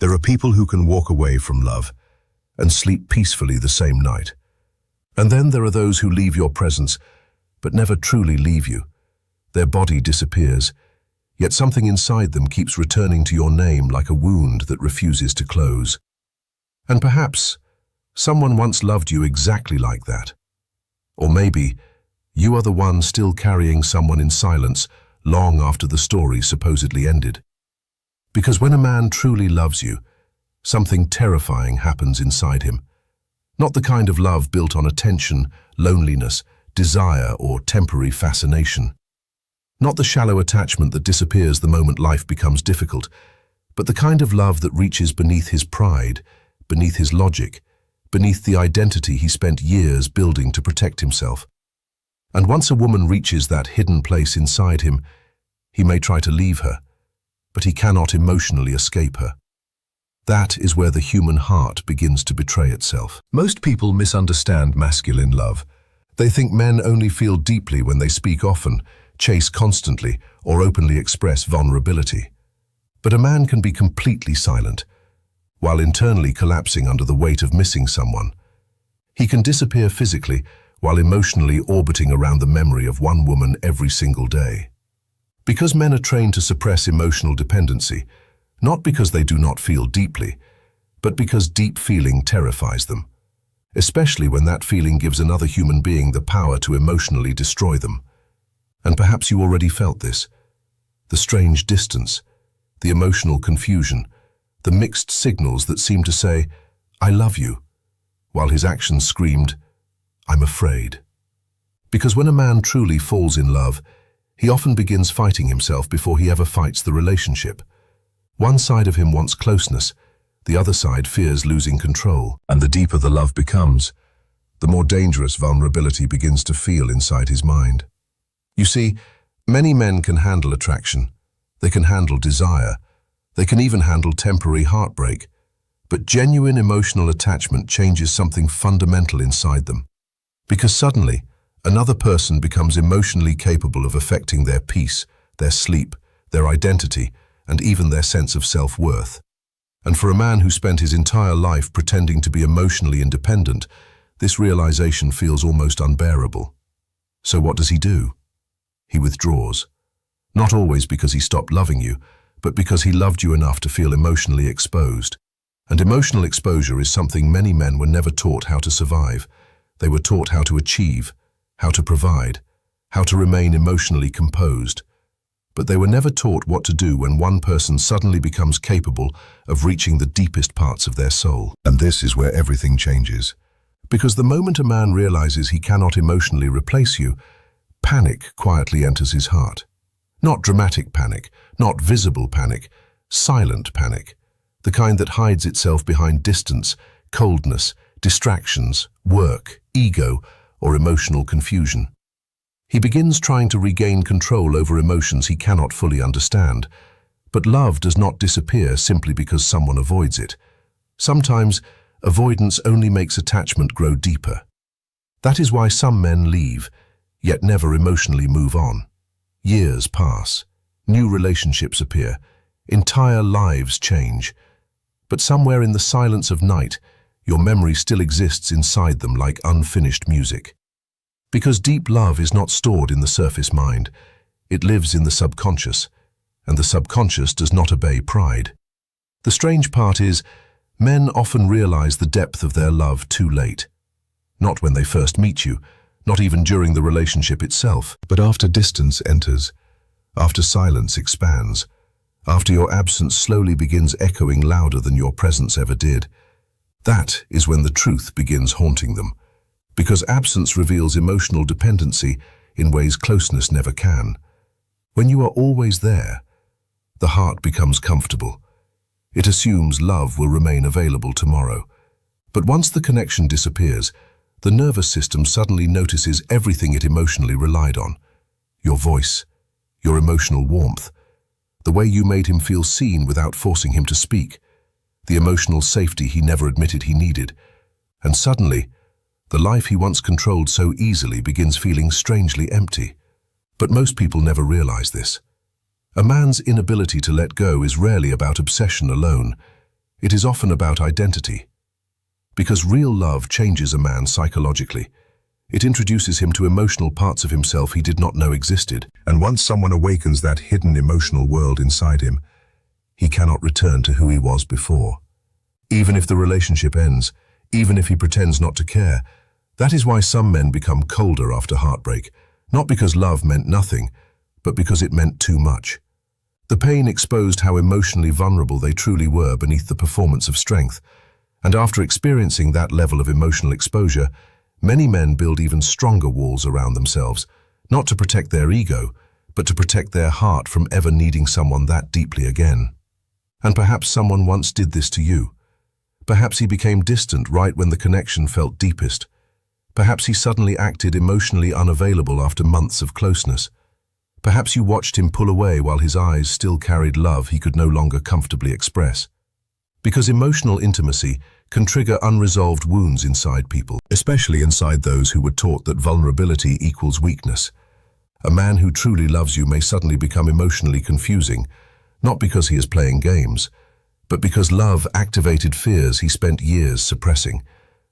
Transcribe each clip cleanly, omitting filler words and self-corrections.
There are people who can walk away from love and sleep peacefully the same night. And then there are those who leave your presence, but never truly leave you. Their body disappears, yet something inside them keeps returning to your name like a wound that refuses to close. And perhaps someone once loved you exactly like that. Or maybe you are the one still carrying someone in silence long after the story supposedly ended. Because when a man truly loves you, something terrifying happens inside him. Not the kind of love built on attention, loneliness, desire, or temporary fascination. Not the shallow attachment that disappears the moment life becomes difficult, but the kind of love that reaches beneath his pride, beneath his logic, beneath the identity he spent years building to protect himself. And once a woman reaches that hidden place inside him, he may try to leave her, but he cannot emotionally escape her. That is where the human heart begins to betray itself. Most people misunderstand masculine love. They think men only feel deeply when they speak often, chase constantly, or openly express vulnerability. But a man can be completely silent, while internally collapsing under the weight of missing someone. He can disappear physically, while emotionally orbiting around the memory of one woman every single day. Because men are trained to suppress emotional dependency, not because they do not feel deeply, but because deep feeling terrifies them, especially when that feeling gives another human being the power to emotionally destroy them. And perhaps you already felt this. The strange distance, the emotional confusion, the mixed signals that seem to say, "I love you," while his actions screamed, "I'm afraid." Because when a man truly falls in love, he often begins fighting himself before he ever fights the relationship. One side of him wants closeness, the other side fears losing control. And the deeper the love becomes, the more dangerous vulnerability begins to feel inside his mind. You see, many men can handle attraction, they can handle desire, they can even handle temporary heartbreak, but genuine emotional attachment changes something fundamental inside them. Because suddenly, another person becomes emotionally capable of affecting their peace, their sleep, their identity, and even their sense of self-worth. And for a man who spent his entire life pretending to be emotionally independent, this realization feels almost unbearable. So what does he do? He withdraws. Not always because he stopped loving you, but because he loved you enough to feel emotionally exposed. And emotional exposure is something many men were never taught how to survive. They were taught how to achieve, how to provide, how to remain emotionally composed. But they were never taught what to do when one person suddenly becomes capable of reaching the deepest parts of their soul. And this is where everything changes. Because the moment a man realizes he cannot emotionally replace you, panic quietly enters his heart. Not dramatic panic, not visible panic, silent panic. The kind that hides itself behind distance, coldness, distractions, work, ego, or emotional confusion. He begins trying to regain control over emotions he cannot fully understand. But love does not disappear simply because someone avoids it. Sometimes, avoidance only makes attachment grow deeper. That is why some men leave, yet never emotionally move on. Years pass, new relationships appear, entire lives change. But somewhere in the silence of night, your memory still exists inside them like unfinished music. Because deep love is not stored in the surface mind, it lives in the subconscious, and the subconscious does not obey pride. The strange part is, men often realize the depth of their love too late. Not when they first meet you, not even during the relationship itself, but after distance enters, after silence expands, after your absence slowly begins echoing louder than your presence ever did. That is when the truth begins haunting them. Because absence reveals emotional dependency in ways closeness never can. When you are always there, the heart becomes comfortable. It assumes love will remain available tomorrow. But once the connection disappears, the nervous system suddenly notices everything it emotionally relied on. Your voice, your emotional warmth, the way you made him feel seen without forcing him to speak, the emotional safety he never admitted he needed. And suddenly, the life he once controlled so easily begins feeling strangely empty. But most people never realize this. A man's inability to let go is rarely about obsession alone. It is often about identity. Because real love changes a man psychologically. It introduces him to emotional parts of himself he did not know existed. And once someone awakens that hidden emotional world inside him, he cannot return to who he was before. Even if the relationship ends, even if he pretends not to care, that is why some men become colder after heartbreak, not because love meant nothing, but because it meant too much. The pain exposed how emotionally vulnerable they truly were beneath the performance of strength, and after experiencing that level of emotional exposure, many men build even stronger walls around themselves, not to protect their ego, but to protect their heart from ever needing someone that deeply again. And perhaps someone once did this to you. Perhaps he became distant right when the connection felt deepest. Perhaps he suddenly acted emotionally unavailable after months of closeness. Perhaps you watched him pull away while his eyes still carried love he could no longer comfortably express. Because emotional intimacy can trigger unresolved wounds inside people, especially inside those who were taught that vulnerability equals weakness. A man who truly loves you may suddenly become emotionally confusing, not because he is playing games, but because love activated fears he spent years suppressing.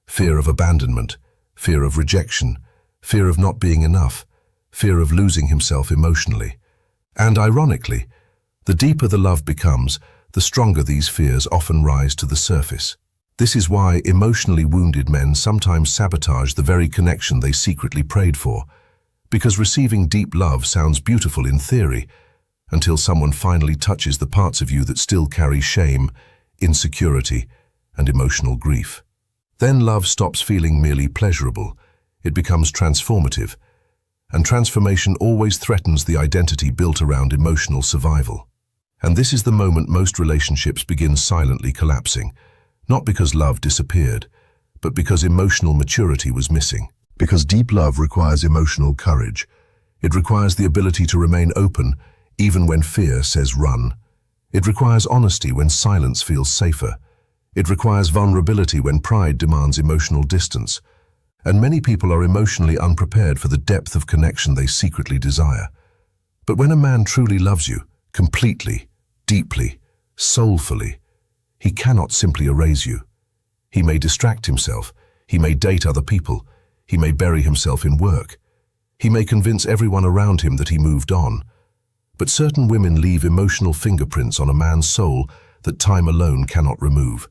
Fear of abandonment, fear of rejection, fear of not being enough, fear of losing himself emotionally. And ironically, the deeper the love becomes, the stronger these fears often rise to the surface. This is why emotionally wounded men sometimes sabotage the very connection they secretly prayed for, because receiving deep love sounds beautiful in theory, until someone finally touches the parts of you that still carry shame, insecurity, and emotional grief. Then love stops feeling merely pleasurable. It becomes transformative, and transformation always threatens the identity built around emotional survival. And this is the moment most relationships begin silently collapsing, not because love disappeared, but because emotional maturity was missing. Because deep love requires emotional courage. It requires the ability to remain open, even when fear says run. It requires honesty when silence feels safer. It requires vulnerability when pride demands emotional distance. And many people are emotionally unprepared for the depth of connection they secretly desire. But when a man truly loves you, completely, deeply, soulfully, he cannot simply erase you. He may distract himself, he may date other people, he may bury himself in work. He may convince everyone around him that he moved on. But certain women leave emotional fingerprints on a man's soul that time alone cannot remove.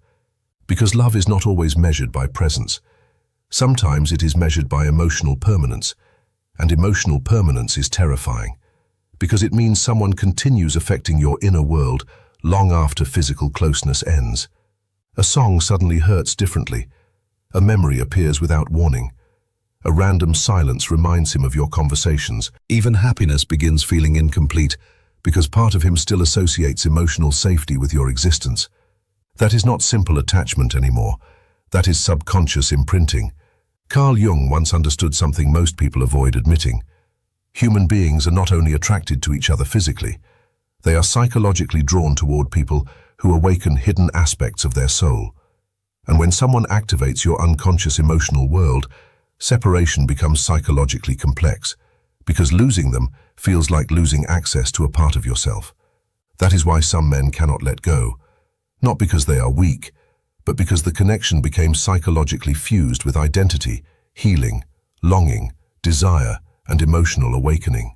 Because love is not always measured by presence. Sometimes it is measured by emotional permanence, and emotional permanence is terrifying, because it means someone continues affecting your inner world long after physical closeness ends. A song suddenly hurts differently. A memory appears without warning. A random silence reminds him of your conversations. Even happiness begins feeling incomplete because part of him still associates emotional safety with your existence. That is not simple attachment anymore. That is subconscious imprinting. Carl Jung once understood something most people avoid admitting. Human beings are not only attracted to each other physically, they are psychologically drawn toward people who awaken hidden aspects of their soul. And when someone activates your unconscious emotional world, separation becomes psychologically complex, because losing them feels like losing access to a part of yourself. That is why some men cannot let go, not because they are weak, but because the connection became psychologically fused with identity, healing, longing, desire, and emotional awakening.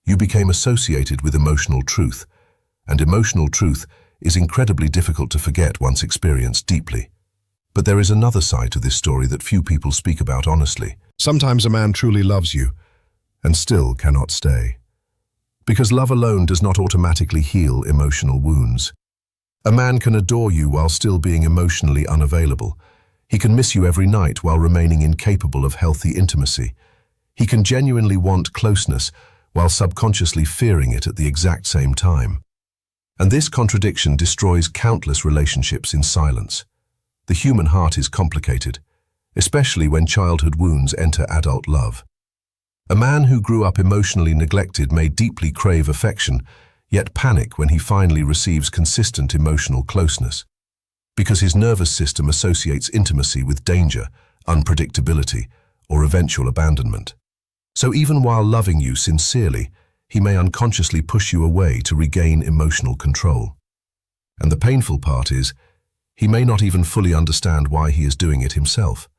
You became associated with emotional truth, and emotional truth is incredibly difficult to forget once experienced deeply. But there is another side to this story that few people speak about honestly. Sometimes a man truly loves you and still cannot stay. Because love alone does not automatically heal emotional wounds. A man can adore you while still being emotionally unavailable. He can miss you every night while remaining incapable of healthy intimacy. He can genuinely want closeness while subconsciously fearing it at the exact same time. And this contradiction destroys countless relationships in silence. The human heart is complicated, especially when childhood wounds enter adult love. A man who grew up emotionally neglected may deeply crave affection, yet panic when he finally receives consistent emotional closeness, because his nervous system associates intimacy with danger, unpredictability, or eventual abandonment. So even while loving you sincerely, he may unconsciously push you away to regain emotional control. And the painful part is, He may not even fully understand why he is doing it himself.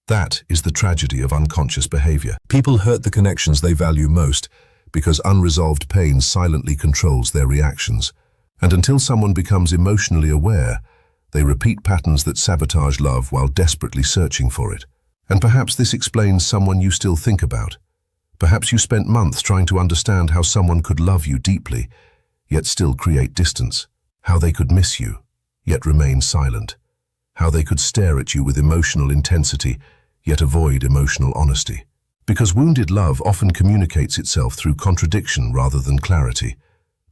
That is the tragedy of unconscious behavior. People hurt the connections they value most because unresolved pain silently controls their reactions. And until someone becomes emotionally aware, they repeat patterns that sabotage love while desperately searching for it. And perhaps this explains someone you still think about. Perhaps you spent months trying to understand how someone could love you deeply, yet still create distance. How they could miss you, yet remain silent. How they could stare at you with emotional intensity, yet avoid emotional honesty. Because wounded love often communicates itself through contradiction rather than clarity.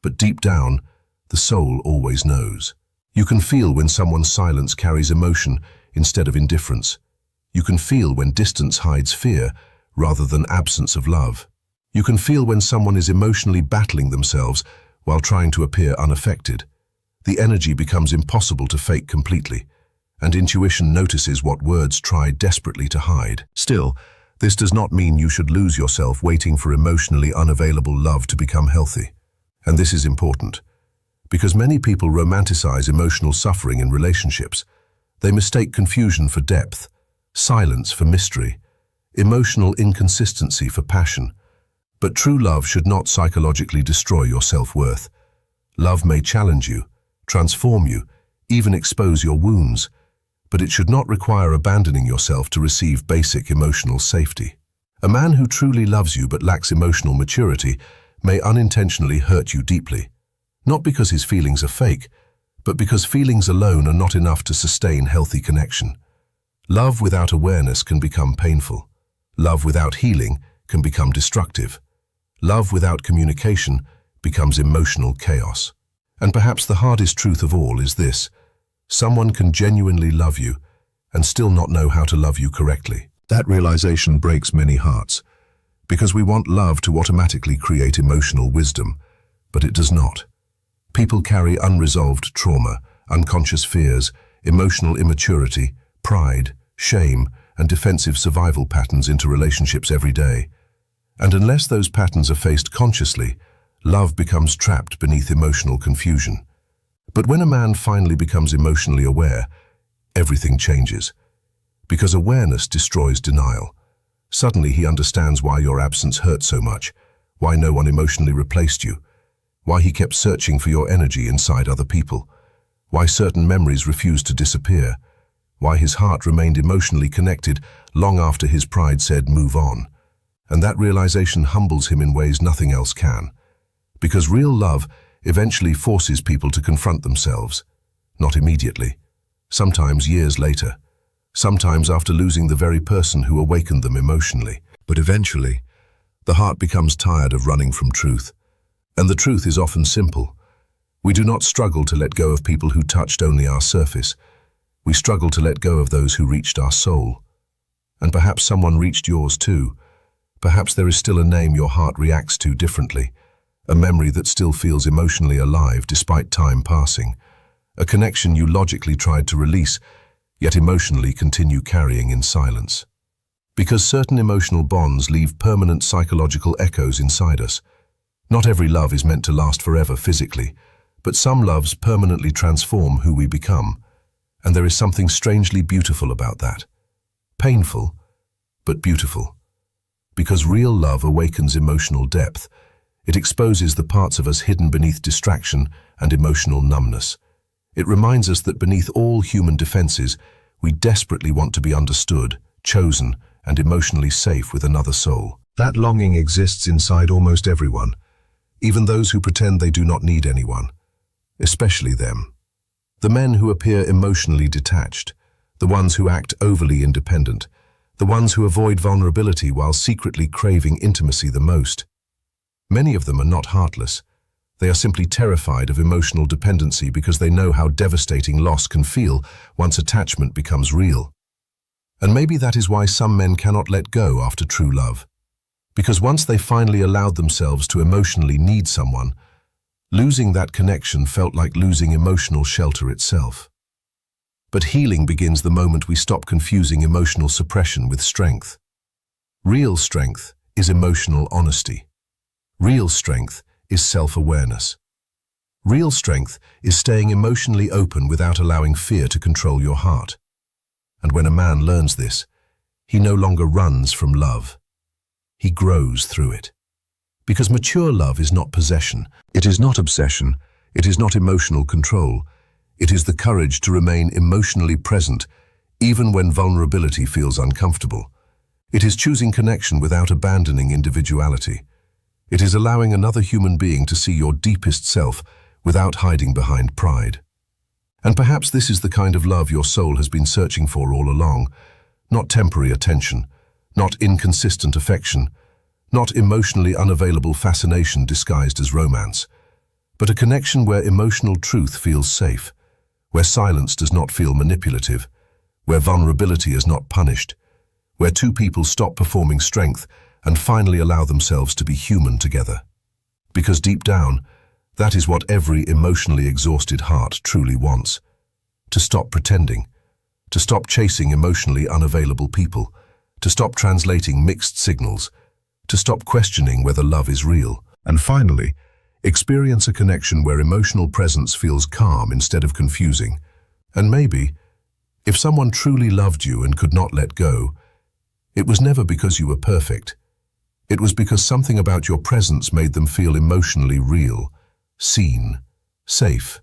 But deep down, the soul always knows. You can feel when someone's silence carries emotion instead of indifference. You can feel when distance hides fear rather than absence of love. You can feel when someone is emotionally battling themselves while trying to appear unaffected. The energy becomes impossible to fake completely, and intuition notices what words try desperately to hide. Still, this does not mean you should lose yourself waiting for emotionally unavailable love to become healthy. And this is important, because many people romanticize emotional suffering in relationships. They mistake confusion for depth, silence for mystery, emotional inconsistency for passion. But true love should not psychologically destroy your self-worth. Love may challenge you, transform you, even expose your wounds, but it should not require abandoning yourself to receive basic emotional safety. A man who truly loves you but lacks emotional maturity may unintentionally hurt you deeply, not because his feelings are fake, but because feelings alone are not enough to sustain healthy connection. Love without awareness can become painful. Love without healing can become destructive. Love without communication becomes emotional chaos. And perhaps the hardest truth of all is this: someone can genuinely love you and still not know how to love you correctly. That realization breaks many hearts, because we want love to automatically create emotional wisdom, but it does not. People carry unresolved trauma, unconscious fears, emotional immaturity, pride, shame, and defensive survival patterns into relationships every day. And unless those patterns are faced consciously, love becomes trapped beneath emotional confusion. But when a man finally becomes emotionally aware, everything changes. Because awareness destroys denial. Suddenly he understands why your absence hurt so much, why no one emotionally replaced you, why he kept searching for your energy inside other people, why certain memories refused to disappear, why his heart remained emotionally connected long after his pride said move on. And that realization humbles him in ways nothing else can. Because real love eventually forces people to confront themselves. Not immediately. Sometimes years later. Sometimes after losing the very person who awakened them emotionally. But eventually, the heart becomes tired of running from truth. And the truth is often simple. We do not struggle to let go of people who touched only our surface. We struggle to let go of those who reached our soul. And perhaps someone reached yours too. Perhaps there is still a name your heart reacts to differently. A memory that still feels emotionally alive despite time passing. A connection you logically tried to release, yet emotionally continue carrying in silence. Because certain emotional bonds leave permanent psychological echoes inside us. Not every love is meant to last forever physically, but some loves permanently transform who we become. And there is something strangely beautiful about that. Painful, but beautiful. Because real love awakens emotional depth. It exposes the parts of us hidden beneath distraction and emotional numbness. It reminds us that beneath all human defenses, we desperately want to be understood, chosen, and emotionally safe with another soul. That longing exists inside almost everyone, even those who pretend they do not need anyone, especially them. The men who appear emotionally detached, the ones who act overly independent, the ones who avoid vulnerability while secretly craving intimacy the most. Many of them are not heartless. They are simply terrified of emotional dependency because they know how devastating loss can feel once attachment becomes real. And maybe that is why some men cannot let go after true love. Because once they finally allowed themselves to emotionally need someone, losing that connection felt like losing emotional shelter itself. But healing begins the moment we stop confusing emotional suppression with strength. Real strength is emotional honesty. Real strength is self-awareness. Real strength is staying emotionally open without allowing fear to control your heart. And when a man learns this, he no longer runs from love. He grows through it. Because mature love is not possession, it is not obsession, it is not emotional control. It is the courage to remain emotionally present, even when vulnerability feels uncomfortable. It is choosing connection without abandoning individuality. It is allowing another human being to see your deepest self without hiding behind pride. And perhaps this is the kind of love your soul has been searching for all along. Not temporary attention, not inconsistent affection, not emotionally unavailable fascination disguised as romance, but a connection where emotional truth feels safe, where silence does not feel manipulative, where vulnerability is not punished, where two people stop performing strength and finally allow themselves to be human together. Because deep down, that is what every emotionally exhausted heart truly wants. To stop pretending, to stop chasing emotionally unavailable people, to stop translating mixed signals, to stop questioning whether love is real, and finally, experience a connection where emotional presence feels calm instead of confusing. And maybe, if someone truly loved you and could not let go, it was never because you were perfect. It was because something about your presence made them feel emotionally real, seen, safe,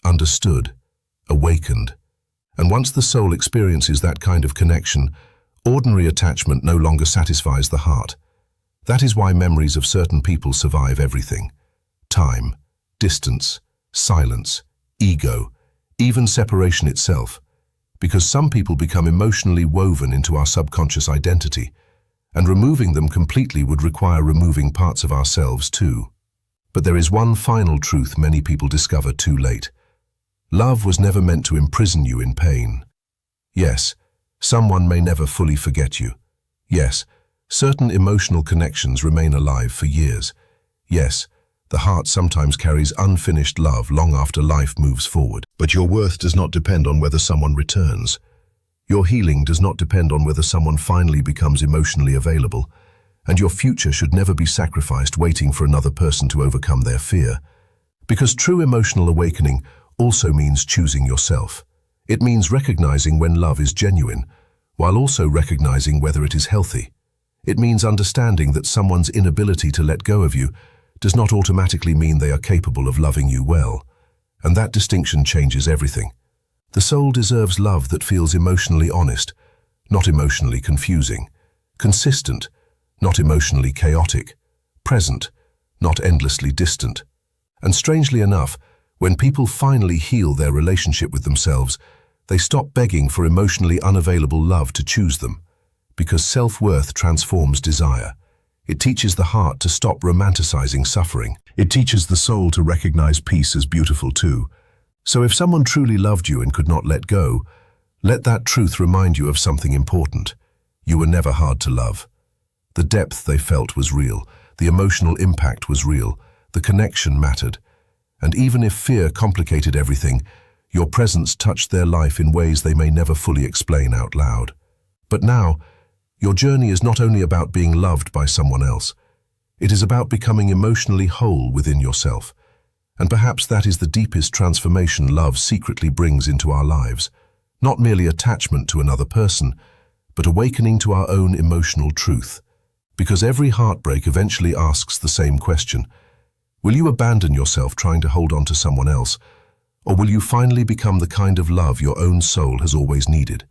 understood, awakened. And once the soul experiences that kind of connection, ordinary attachment no longer satisfies the heart. That is why memories of certain people survive everything. Time, distance, silence, ego, even separation itself. Because some people become emotionally woven into our subconscious identity, and removing them completely would require removing parts of ourselves too. But there is one final truth many people discover too late. Love was never meant to imprison you in pain. Yes, someone may never fully forget you. Yes, certain emotional connections remain alive for years. Yes, the heart sometimes carries unfinished love long after life moves forward. But your worth does not depend on whether someone returns. Your healing does not depend on whether someone finally becomes emotionally available. And your future should never be sacrificed waiting for another person to overcome their fear. Because true emotional awakening also means choosing yourself. It means recognizing when love is genuine, while also recognizing whether it is healthy. It means understanding that someone's inability to let go of you does not automatically mean they are capable of loving you well. And that distinction changes everything. The soul deserves love that feels emotionally honest, not emotionally confusing, consistent, not emotionally chaotic, present, not endlessly distant. And strangely enough, when people finally heal their relationship with themselves, they stop begging for emotionally unavailable love to choose them. Because self-worth transforms desire. It teaches the heart to stop romanticizing suffering. It teaches the soul to recognize peace as beautiful too. So if someone truly loved you and could not let go, let that truth remind you of something important. You were never hard to love. The depth they felt was real, the emotional impact was real, the connection mattered. And even if fear complicated everything, your presence touched their life in ways they may never fully explain out loud. But now, your journey is not only about being loved by someone else, it is about becoming emotionally whole within yourself. And perhaps that is the deepest transformation love secretly brings into our lives. Not merely attachment to another person, but awakening to our own emotional truth. Because every heartbreak eventually asks the same question. Will you abandon yourself trying to hold on to someone else? Or will you finally become the kind of love your own soul has always needed?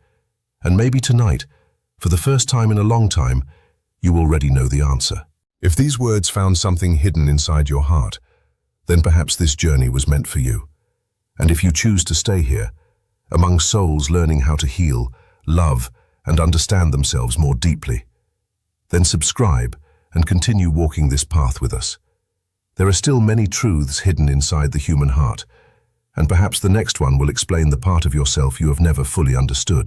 And maybe tonight, for the first time in a long time, you already know the answer. If these words found something hidden inside your heart, then perhaps this journey was meant for you. And if you choose to stay here, among souls learning how to heal, love, and understand themselves more deeply, then subscribe and continue walking this path with us. There are still many truths hidden inside the human heart, and perhaps the next one will explain the part of yourself you have never fully understood.